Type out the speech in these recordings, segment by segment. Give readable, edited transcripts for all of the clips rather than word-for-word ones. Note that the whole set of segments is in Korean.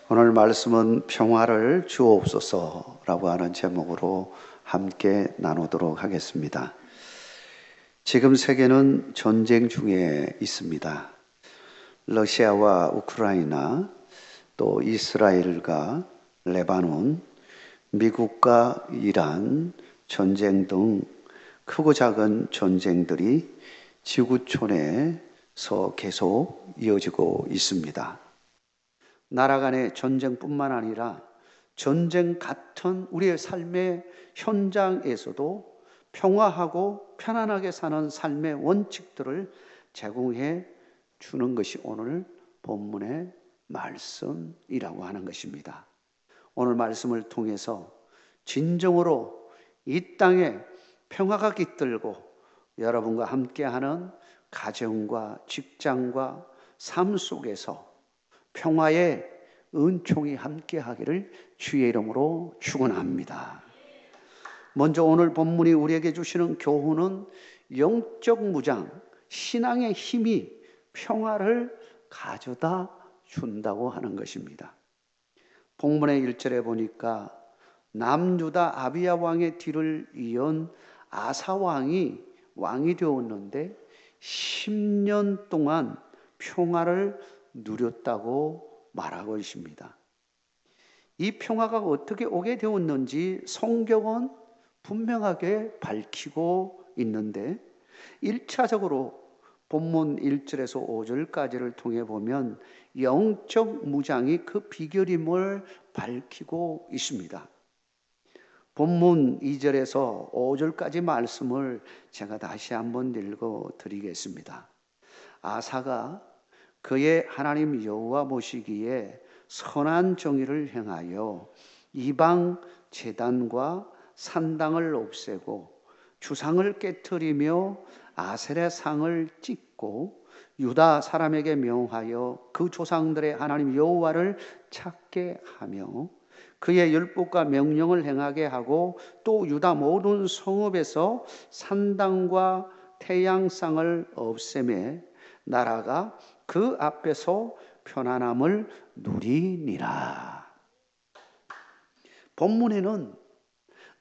오늘 말씀은 평화를 주옵소서라고 하는 제목으로 함께 나누도록 하겠습니다. 지금 세계는 전쟁 중에 있습니다. 러시아와 우크라이나, 또 이스라엘과 레바논, 미국과 이란 전쟁 등 크고 작은 전쟁들이 지구촌에서 계속 이어지고 있습니다. 나라 간의 전쟁뿐만 아니라 전쟁 같은 우리의 삶의 현장에서도 평화하고 편안하게 사는 삶의 원칙들을 제공해 주는 것이 오늘 본문의 말씀이라고 하는 것입니다. 오늘 말씀을 통해서 진정으로 이 땅에 평화가 깃들고 여러분과 함께하는 가정과 직장과 삶 속에서 평화의 은총이 함께하기를 주의 이름으로 축원합니다. 먼저 오늘 본문이 우리에게 주시는 교훈은 영적 무장, 신앙의 힘이 평화를 가져다 준다고 하는 것입니다. 본문의 1절에 보니까 남유다 아비야 왕의 뒤를 이은 아사 왕이 왕이 되었는데 10년 동안 평화를 누렸다고 말하고 있습니다. 이 평화가 어떻게 오게 되었는지 성경은 분명하게 밝히고 있는데 1차적으로 본문 1절에서 5절까지를 통해 보면 영적 무장이 그 비결임을 밝히고 있습니다. 본문 2절에서 5절까지 말씀을 제가 다시 한번 읽어 드리겠습니다. 아사가 그의 하나님 여호와 보시기에 선한 정의를 행하여 이방 제단과 산당을 없애고 주상을 깨트리며 아세라 상을 찢고 유다 사람에게 명하여 그 조상들의 하나님 여호와를 찾게 하며 그의 율법과 명령을 행하게 하고 또 유다 모든 성읍에서 산당과 태양상을 없애매 나라가 그 앞에서 편안함을 누리니라. 본문에는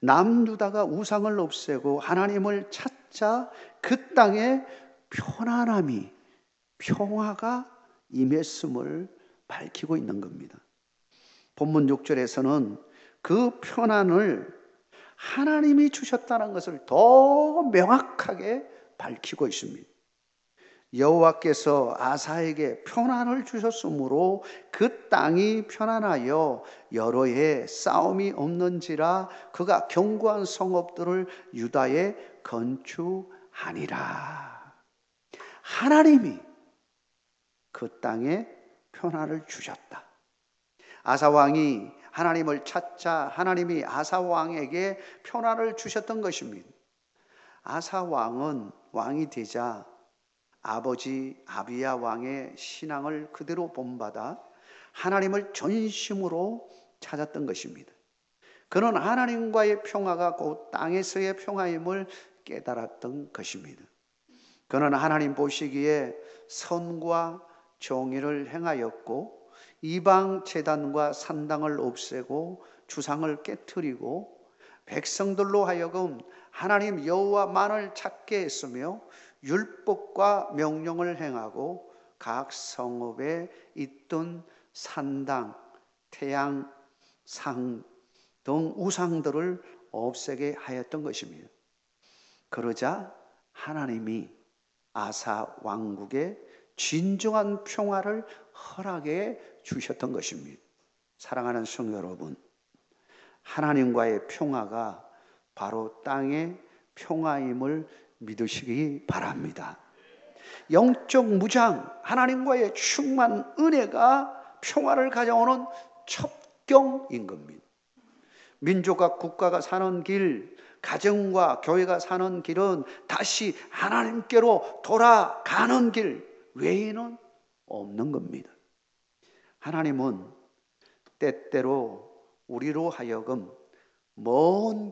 남유다가 우상을 없애고 하나님을 찾자 그 땅에 편안함이, 평화가 임했음을 밝히고 있는 겁니다. 본문 6절에서는 그 편안을 하나님이 주셨다는 것을 더 명확하게 밝히고 있습니다. 여호와께서 아사에게 편안을 주셨으므로 그 땅이 편안하여 여러 해 싸움이 없는지라 그가 견고한 성읍들을 유다에 건축하니라. 하나님이 그 땅에 편안을 주셨다. 아사 왕이 하나님을 찾자 하나님이 아사 왕에게 편안을 주셨던 것입니다. 아사 왕은 왕이 되자 아버지 아비야 왕의 신앙을 그대로 본받아 하나님을 전심으로 찾았던 것입니다. 그는 하나님과의 평화가 곧 땅에서의 평화임을 깨달았던 것입니다. 그는 하나님 보시기에 선과 정의를 행하였고 이방 제단과 산당을 없애고 주상을 깨트리고 백성들로 하여금 하나님 여호와만을 찾게 했으며 율법과 명령을 행하고 각 성읍에 있던 산당, 태양, 상 등 우상들을 없애게 하였던 것입니다. 그러자 하나님이 아사 왕국에 진정한 평화를 허락해 주셨던 것입니다. 사랑하는 성도 여러분, 하나님과의 평화가 바로 땅의 평화임을 믿으시기 바랍니다. 영적 무장, 하나님과의 충만 은혜가 평화를 가져오는 첩경인 겁니다. 민족과 국가가 사는 길, 가정과 교회가 사는 길은 다시 하나님께로 돌아가는 길 외에는 없는 겁니다. 하나님은 때때로 우리로 하여금 먼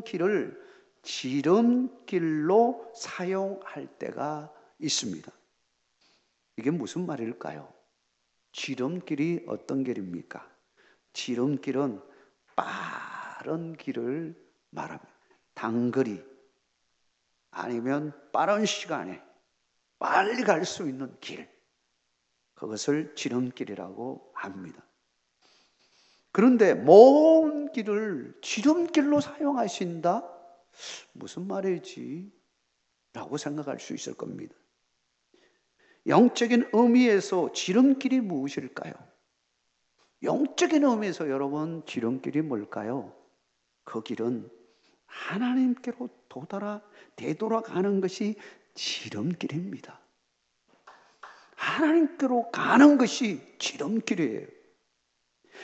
길을 지름길로 사용할 때가 있습니다. 이게 무슨 말일까요? 지름길이 어떤 길입니까? 지름길은 빠른 길을 말합니다. 단거리 아니면 빠른 시간에 빨리 갈 수 있는 길, 그것을 지름길이라고 합니다. 그런데 먼 길을 지름길로 사용하신다? 무슨 말이지? 라고 생각할 수 있을 겁니다. 영적인 의미에서 지름길이 무엇일까요? 영적인 의미에서 여러분, 지름길이 뭘까요? 그 길은 하나님께로 되돌아가는 것이 지름길입니다. 하나님께로 가는 것이 지름길이에요.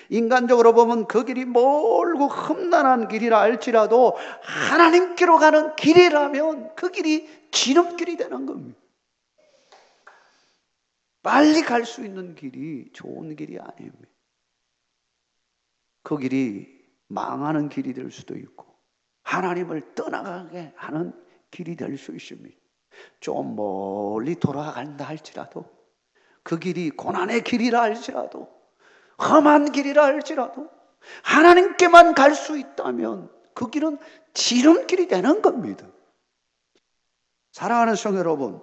인간적으로 보면 그 길이 멀고 험난한 길이라 할지라도 하나님께로 가는 길이라면 그 길이 지름길이 되는 겁니다. 빨리 갈 수 있는 길이 좋은 길이 아닙니다. 그 길이 망하는 길이 될 수도 있고 하나님을 떠나가게 하는 길이 될 수 있습니다. 좀 멀리 돌아간다 할지라도, 그 길이 고난의 길이라 할지라도, 험한 길이라 할지라도 하나님께만 갈 수 있다면 그 길은 지름길이 되는 겁니다. 사랑하는 성도 여러분,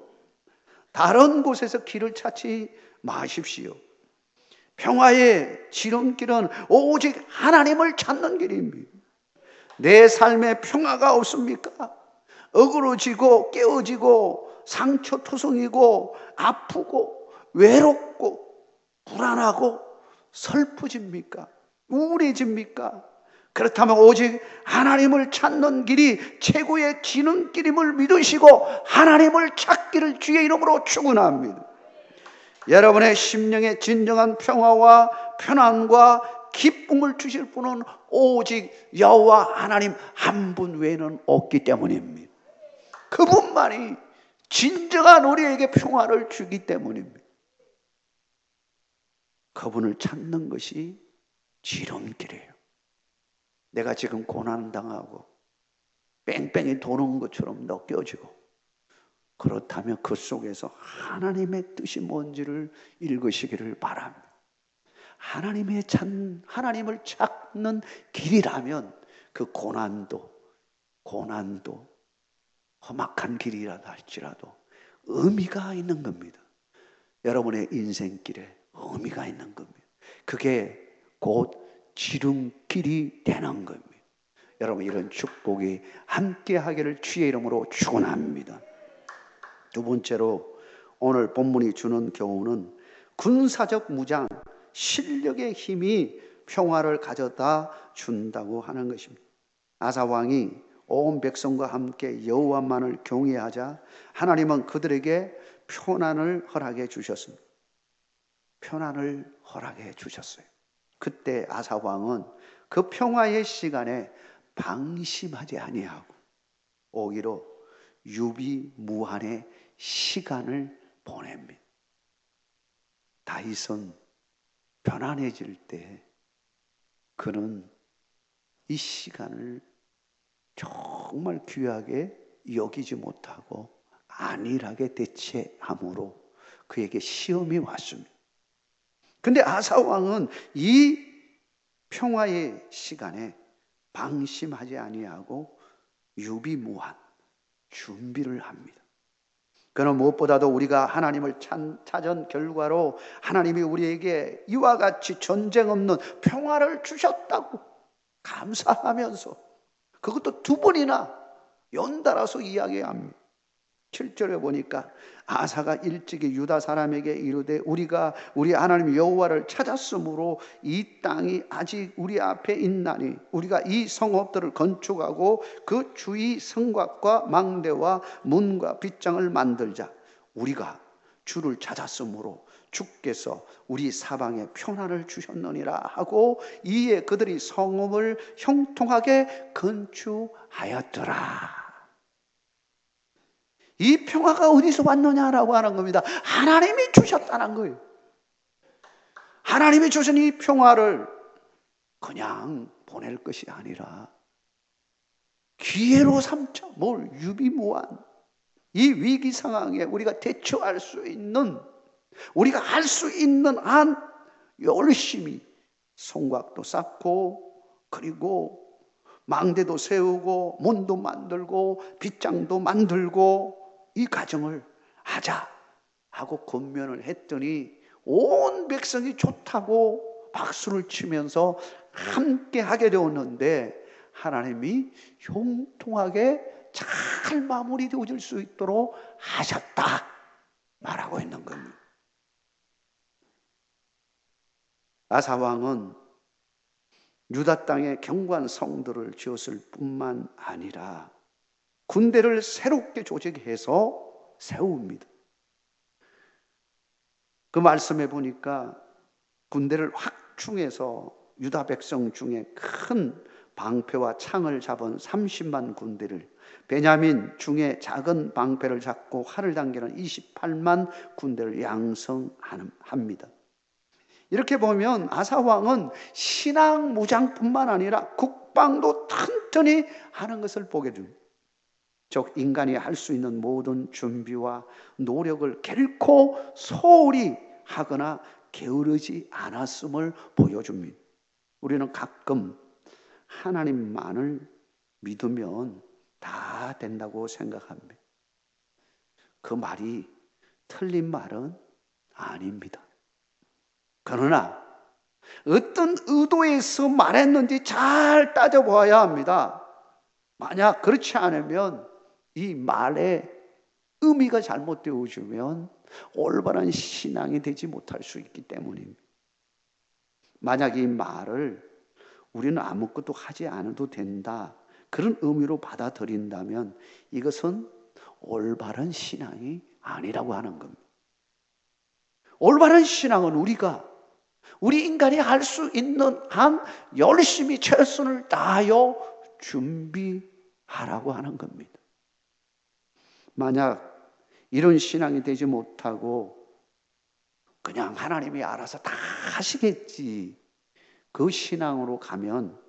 다른 곳에서 길을 찾지 마십시오. 평화의 지름길은 오직 하나님을 찾는 길입니다. 내 삶에 평화가 없습니까? 어그러지고 깨어지고 상처투성이고 아프고 외롭고 불안하고 슬프집니까? 우울해집니까? 그렇다면 오직 하나님을 찾는 길이 최고의 지름길임을 믿으시고 하나님을 찾기를 주의 이름으로 축원합니다. 여러분의 심령에 진정한 평화와 편안과 기쁨을 주실 분은 오직 여호와 하나님 한 분 외에는 없기 때문입니다. 그분만이 진정한 우리에게 평화를 주기 때문입니다. 그분을 찾는 것이 지름길이에요. 내가 지금 고난당하고 뺑뺑이 도는 것처럼 느껴지고, 그렇다면 그 속에서 하나님의 뜻이 뭔지를 읽으시기를 바랍니다. 하나님을 찾는 길이라면 그 고난도 험악한 길이라도 할지라도 의미가 있는 겁니다. 여러분의 인생길에 의미가 있는 겁니다. 그게 곧 지름길이 되는 겁니다. 여러분, 이런 축복이 함께 하기를 주의 이름으로 축원합니다. 두 번째로 오늘 본문이 주는 교훈은 군사적 무장, 실력의 힘이 평화를 가져다 준다고 하는 것입니다. 아사 왕이 온 백성과 함께 여호와만을 경외하자 하나님은 그들에게 평안을 허락해 주셨습니다. 평안을 허락해 주셨어요. 그때 아사 왕은 그 평화의 시간에 방심하지 아니하고 오히려 유비무환의 시간을 보냅니다. 다윗은 편안해질 때 그는 이 시간을 정말 귀하게 여기지 못하고 안일하게 대체함으로 그에게 시험이 왔습니다. 근데 아사 왕은 이 평화의 시간에 방심하지 아니하고 유비무환 준비를 합니다. 그는 무엇보다도 우리가 하나님을 찾은 결과로 하나님이 우리에게 이와 같이 전쟁 없는 평화를 주셨다고 감사하면서 그것도 두 번이나 연달아서 이야기합니다. 7절에 보니까 아사가 일찍이 유다 사람에게 이르되 우리가 우리 하나님 여호와를 찾았으므로 이 땅이 아직 우리 앞에 있나니 우리가 이 성읍들을 건축하고 그 주위 성곽과 망대와 문과 빗장을 만들자. 우리가 주를 찾았으므로 주께서 우리 사방에 평안을 주셨느니라 하고 이에 그들이 성읍을 형통하게 건축하였더라. 이 평화가 어디서 왔느냐라고 하는 겁니다. 하나님이 주셨다는 거예요. 하나님이 주신 이 평화를 그냥 보낼 것이 아니라 기회로 삼자. 뭘 유비무환. 이 위기 상황에 우리가 대처할 수 있는, 우리가 할 수 있는 한 열심히 성곽도 쌓고, 그리고 망대도 세우고, 문도 만들고, 빗장도 만들고, 이 가정을 하자 하고 권면을 했더니 온 백성이 좋다고 박수를 치면서 함께 하게 되었는데, 하나님이 형통하게 잘 마무리되어질 수 있도록 하셨다 말하고 있는 겁니다. 아사 왕은 유다 땅에 견고한 성들을 지었을 뿐만 아니라 군대를 새롭게 조직해서 세웁니다. 그 말씀에 보니까 군대를 확충해서 유다 백성 중에 큰 방패와 창을 잡은 30만 군대를, 베냐민 중에 작은 방패를 잡고 활을 당기는 28만 군대를 양성합니다. 이렇게 보면 아사 왕은 신앙 무장뿐만 아니라 국방도 튼튼히 하는 것을 보게 됩니다. 즉 인간이 할 수 있는 모든 준비와 노력을 결코 소홀히 하거나 게으르지 않았음을 보여줍니다. 우리는 가끔 하나님만을 믿으면 다 된다고 생각합니다. 그 말이 틀린 말은 아닙니다. 그러나 어떤 의도에서 말했는지 잘 따져보아야 합니다. 만약 그렇지 않으면 이 말의 의미가 잘못되어지면 올바른 신앙이 되지 못할 수 있기 때문입니다. 만약 이 말을 우리는 아무것도 하지 않아도 된다, 그런 의미로 받아들인다면 이것은 올바른 신앙이 아니라고 하는 겁니다. 올바른 신앙은 우리 인간이 할 수 있는 한 열심히 최선을 다하여 준비하라고 하는 겁니다. 만약 이런 신앙이 되지 못하고 그냥 하나님이 알아서 다 하시겠지, 그 신앙으로 가면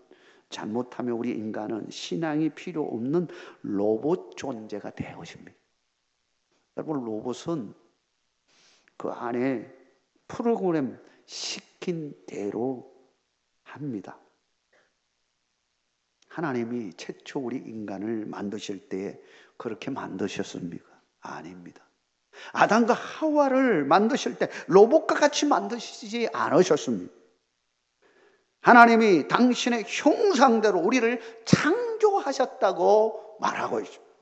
잘못하면 우리 인간은 신앙이 필요 없는 로봇 존재가 되어집니다. 여러분, 로봇은 그 안에 프로그램 시킨 대로 합니다. 하나님이 최초 우리 인간을 만드실 때 그렇게 만드셨습니까? 아닙니다. 아담과 하와를 만드실 때 로봇과 같이 만드시지 않으셨습니다. 하나님이 당신의 형상대로 우리를 창조하셨다고 말하고 있습니다.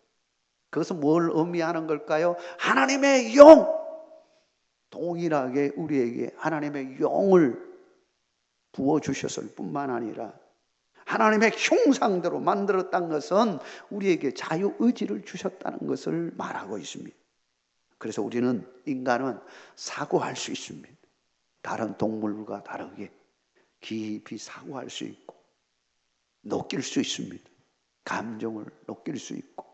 그것은 뭘 의미하는 걸까요? 하나님의 영, 동일하게 우리에게 하나님의 영을 부어주셨을 뿐만 아니라 하나님의 형상대로 만들었다는 것은 우리에게 자유의지를 주셨다는 것을 말하고 있습니다. 그래서 우리는, 인간은 사고할 수 있습니다. 다른 동물과 다르게 깊이 사고할 수 있고 느낄 수 있습니다. 감정을 느낄 수 있고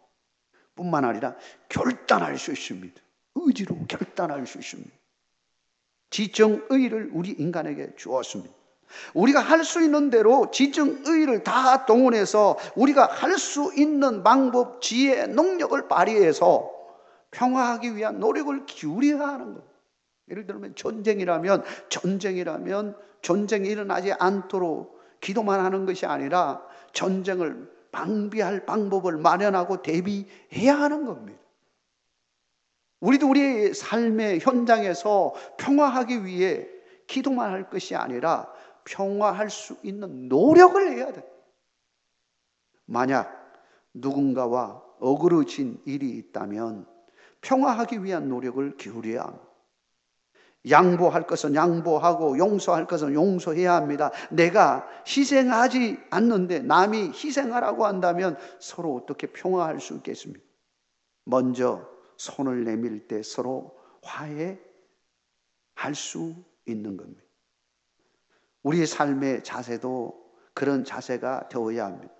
뿐만 아니라 결단할 수 있습니다. 의지로 결단할 수 있습니다. 지정의를 우리 인간에게 주었습니다. 우리가 할 수 있는 대로 지정의를 다 동원해서 우리가 할 수 있는 방법, 지혜, 능력을 발휘해서 평화하기 위한 노력을 기울여야 하는 것. 예를 들면 전쟁이라면 전쟁이 일어나지 않도록 기도만 하는 것이 아니라 전쟁을 방비할 방법을 마련하고 대비해야 하는 겁니다. 우리도 우리의 삶의 현장에서 평화하기 위해 기도만 할 것이 아니라 평화할 수 있는 노력을 해야 돼. 만약 누군가와 어그러진 일이 있다면 평화하기 위한 노력을 기울여야 합니다. 양보할 것은 양보하고 용서할 것은 용서해야 합니다. 내가 희생하지 않는데 남이 희생하라고 한다면 서로 어떻게 평화할 수 있겠습니까? 먼저 손을 내밀 때 서로 화해할 수 있는 겁니다. 우리의 삶의 자세도 그런 자세가 되어야 합니다.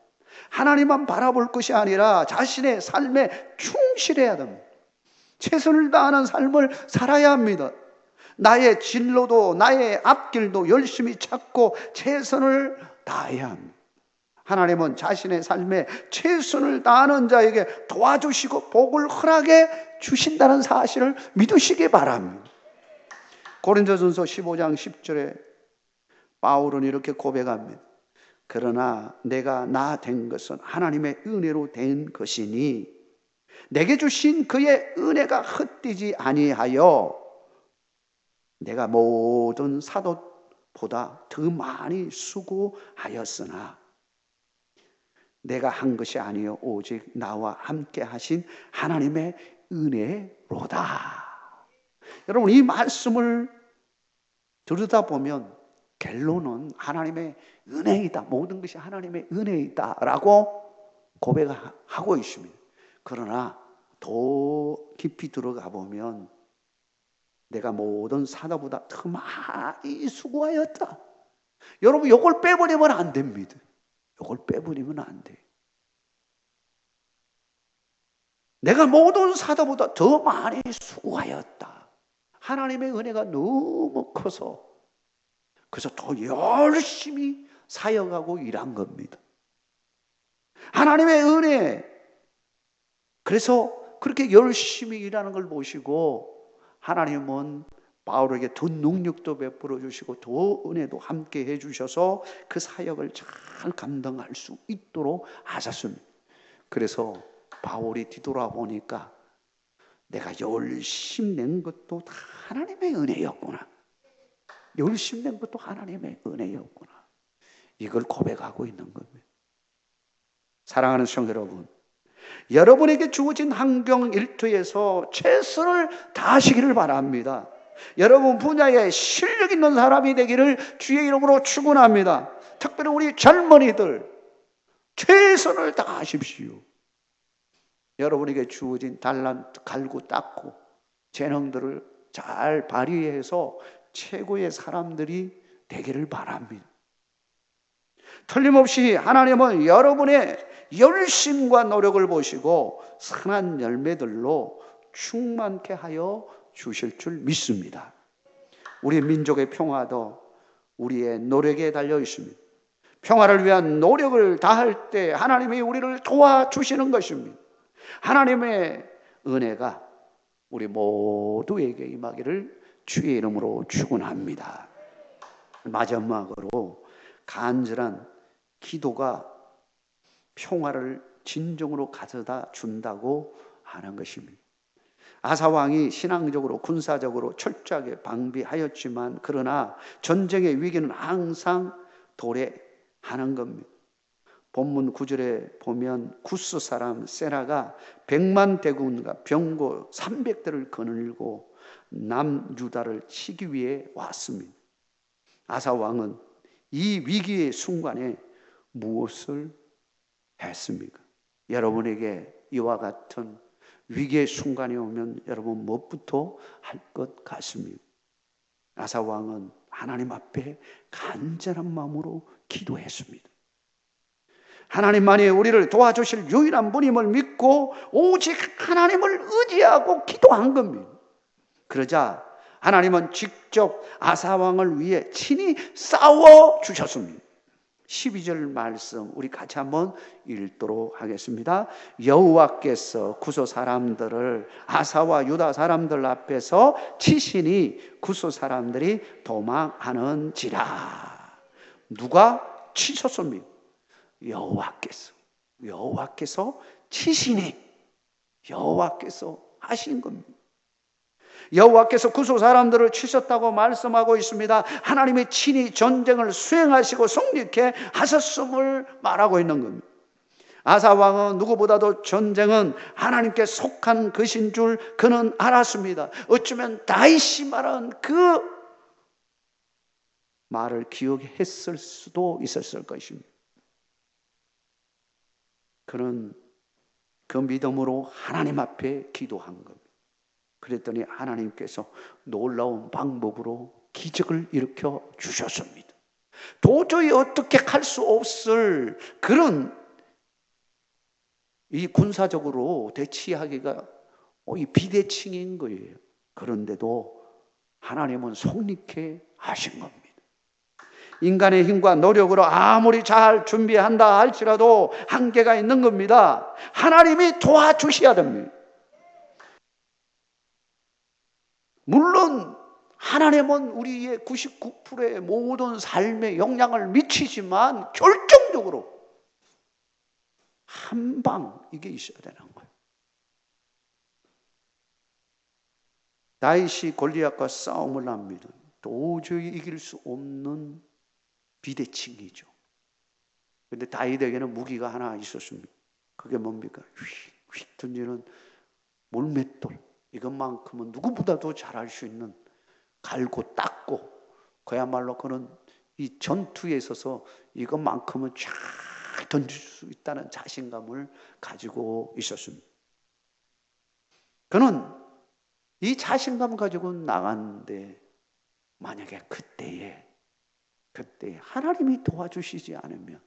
하나님만 바라볼 것이 아니라 자신의 삶에 충실해야 됩니다. 최선을 다하는 삶을 살아야 합니다. 나의 진로도 나의 앞길도 열심히 찾고 최선을 다해야 합니다. 하나님은 자신의 삶에 최선을 다하는 자에게 도와주시고 복을 허락해 주신다는 사실을 믿으시기 바랍니다. 고린도전서 15장 10절에 바울은 이렇게 고백합니다. 그러나 내가 나 된 것은 하나님의 은혜로 된 것이니 내게 주신 그의 은혜가 헛되지 아니하여 내가 모든 사도보다 더 많이 수고하였으나 내가 한 것이 아니요 오직 나와 함께 하신 하나님의 은혜로다. 여러분, 이 말씀을 들여다보면 결론은 하나님의 은혜이다. 모든 것이 하나님의 은혜이다 라고 고백하고 있습니다. 그러나 더 깊이 들어가 보면 내가 모든 사도보다 더 많이 수고하였다. 여러분, 이걸 빼버리면 안 됩니다. 이걸 빼버리면 안 돼. 내가 모든 사도보다 더 많이 수고하였다. 하나님의 은혜가 너무 커서 그래서 더 열심히 사역하고 일한 겁니다. 하나님의 은혜. 그래서 그렇게 열심히 일하는 걸 보시고 하나님은 바울에게 더 능력도 베풀어 주시고 더 은혜도 함께 해 주셔서 그 사역을 잘 감당할 수 있도록 하셨습니다. 그래서 바울이 뒤돌아보니까 내가 열심히 낸 것도 다 하나님의 은혜였구나. 열심히 낸 것도 하나님의 은혜였구나. 이걸 고백하고 있는 겁니다. 사랑하는 성도 여러분, 여러분에게 주어진 환경 일터에서 최선을 다하시기를 바랍니다. 여러분 분야에 실력 있는 사람이 되기를 주의 이름으로 축원합니다. 특별히 우리 젊은이들 최선을 다하십시오. 여러분에게 주어진 달란트, 갈고 닦고 재능들을 잘 발휘해서 최고의 사람들이 되기를 바랍니다. 틀림없이 하나님은 여러분의 열심과 노력을 보시고 선한 열매들로 충만케 하여 주실 줄 믿습니다. 우리 민족의 평화도 우리의 노력에 달려 있습니다. 평화를 위한 노력을 다할 때 하나님이 우리를 도와주시는 것입니다. 하나님의 은혜가 우리 모두에게 임하기를 주의 이름으로 축원합니다. 마지막으로 간절한 기도가 평화를 진정으로 가져다 준다고 하는 것입니다. 아사왕이 신앙적으로 군사적으로 철저하게 방비하였지만 그러나 전쟁의 위기는 항상 도래하는 겁니다. 본문 9절에 보면 구스 사람 세라가 100만 대군과 병거 300대를 거느리고 남유다를 치기 위해 왔습니다. 아사왕은 이 위기의 순간에 무엇을 했습니까? 여러분에게 이와 같은 위기의 순간이 오면 여러분 무엇부터 할 것 같습니까? 아사왕은 하나님 앞에 간절한 마음으로 기도했습니다. 하나님만이 우리를 도와주실 유일한 분임을 믿고 오직 하나님을 의지하고 기도한 겁니다. 그러자 하나님은 직접 아사왕을 위해 친히 싸워 주셨습니다. 12절 말씀 우리 같이 한번 읽도록 하겠습니다. 여호와께서 구소 사람들을 아사와 유다 사람들 앞에서 치시니 구소 사람들이 도망하는지라. 누가 치셨습니까? 여호와께서 치시니 여호와께서 하신 겁니다. 여호와께서 구소 사람들을 치셨다고 말씀하고 있습니다. 하나님이 친히 전쟁을 수행하시고 성립케 하셨음을 말하고 있는 겁니다. 아사 왕은 누구보다도 전쟁은 하나님께 속한 것인 줄 그는 알았습니다. 어쩌면 다윗이 말한 그 말을 기억했을 수도 있었을 것입니다. 그는 그 믿음으로 하나님 앞에 기도한 겁니다. 그랬더니 하나님께서 놀라운 방법으로 기적을 일으켜 주셨습니다. 도저히 어떻게 할 수 없을 그런 이 군사적으로 대치하기가 이 비대칭인 거예요. 그런데도 하나님은 성립케 하신 겁니다. 인간의 힘과 노력으로 아무리 잘 준비한다 할지라도 한계가 있는 겁니다. 하나님이 도와주셔야 됩니다. 물론 하나님은 우리의 99%의 모든 삶에 영향을 미치지만 결정적으로 한 방 이게 있어야 되는 거예요. 다윗이 골리앗과 싸움을 합니다. 도저히 이길 수 없는 비대칭이죠. 그런데 다윗에게는 무기가 하나 있었습니다. 그게 뭡니까? 휙휙 던지는 물맷돌. 이것만큼은 누구보다도 잘할 수 있는, 갈고 닦고, 그야말로 그는 이 전투에 있어서 이것만큼은 잘 던질 수 있다는 자신감을 가지고 있었습니다. 그는 이 자신감 가지고 나갔는데 만약에 그때에 하나님이 도와주시지 않으면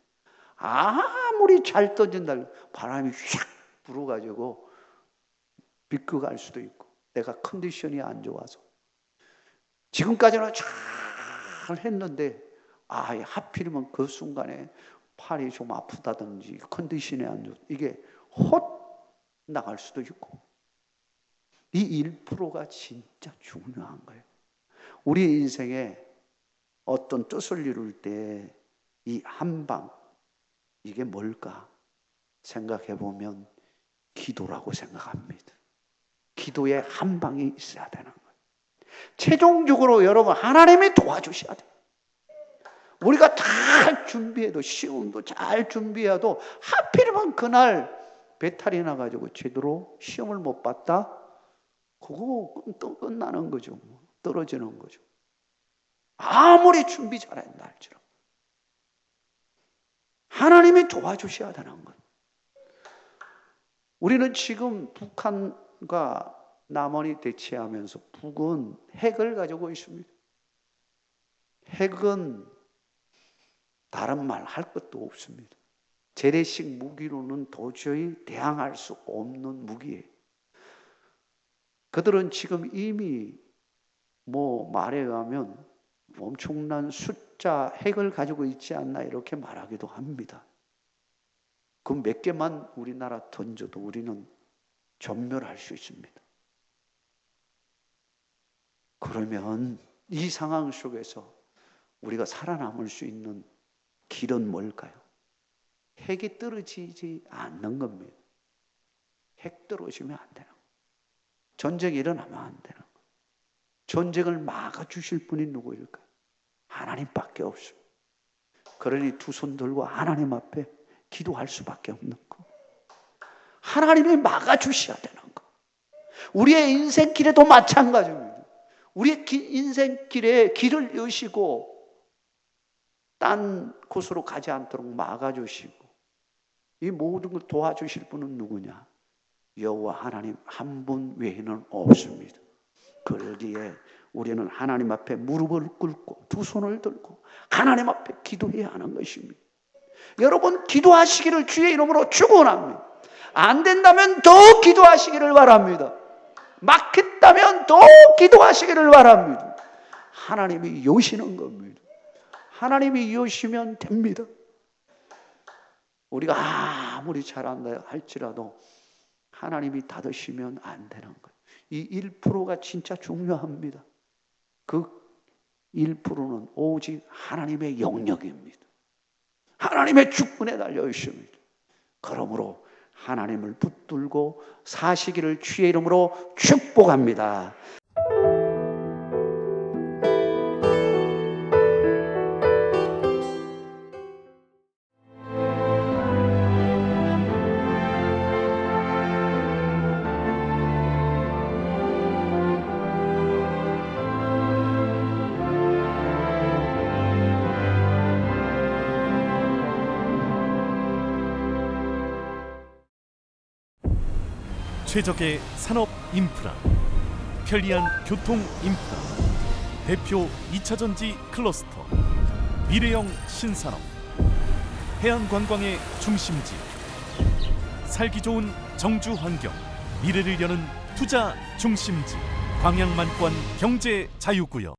아무리 잘 던진다 바람이 휙 불어가지고 비껴갈 수도 있고, 내가 컨디션이 안 좋아서 지금까지는 잘 했는데 하필이면 그 순간에 팔이 좀 아프다든지 컨디션이 안 좋아 이게 헛 나갈 수도 있고, 이 1%가 진짜 중요한 거예요. 우리 인생에 어떤 뜻을 이룰 때 이 한 방, 이게 뭘까 생각해 보면 기도라고 생각합니다. 기도에 한 방이 있어야 되는 거예요. 최종적으로 여러분 하나님이 도와주셔야 돼요. 우리가 다 준비해도, 시험도 잘 준비해도 하필이면 그날 배탈이 나가지고 제대로 시험을 못 봤다? 그거 또 끝나는 거죠. 떨어지는 거죠. 아무리 준비 잘한다 할지라도 하나님이 도와주셔야 되는 거예요. 우리는 지금 북한과 남한이 대치하면서 북은 핵을 가지고 있습니다. 핵은 다른 말 할 것도 없습니다. 재래식 무기로는 도저히 대항할 수 없는 무기예요. 그들은 지금 이미 말에 의하면 엄청난 숫자 핵을 가지고 있지 않나 이렇게 말하기도 합니다. 그 몇 개만 우리나라 던져도 우리는 전멸할 수 있습니다. 그러면 이 상황 속에서 우리가 살아남을 수 있는 길은 뭘까요? 핵이 떨어지지 않는 겁니다. 핵 떨어지면 안 되는 거예요. 전쟁이 일어나면 안 되는 거예요. 전쟁을 막아주실 분이 누구일까요? 하나님밖에 없습니다. 그러니 두 손 들고 하나님 앞에 기도할 수밖에 없는 거. 하나님이 막아주셔야 되는 거. 우리의 인생길에도 마찬가지입니다. 우리의 인생길에 길을 여시고 딴 곳으로 가지 않도록 막아주시고, 이 모든 걸 도와주실 분은 누구냐? 여호와 하나님 한 분 외에는 없습니다. 그러기에 우리는 하나님 앞에 무릎을 꿇고 두 손을 들고 하나님 앞에 기도해야 하는 것입니다. 여러분 기도하시기를 주의 이름으로 축원합니다. 안 된다면 더 기도하시기를 바랍니다. 막혔다면 더 기도하시기를 바랍니다. 하나님이 여시는 겁니다. 하나님이 여시면 됩니다. 우리가 아무리 잘한다 할지라도 하나님이 닫으시면 안 되는 거예요. 이 1%가 진짜 중요합니다. 그 1%는 오직 하나님의 영역입니다. 하나님의 주권에 달려 있습니다. 그러므로 하나님을 붙들고 사시기를 주의 이름으로 축복합니다. 최적의 산업 인프라, 편리한 교통 인프라, 대표 2차전지 클러스터, 미래형 신산업, 해안관광의 중심지, 살기 좋은 정주 환경, 미래를 여는 투자 중심지, 광양만권 경제 자유구역.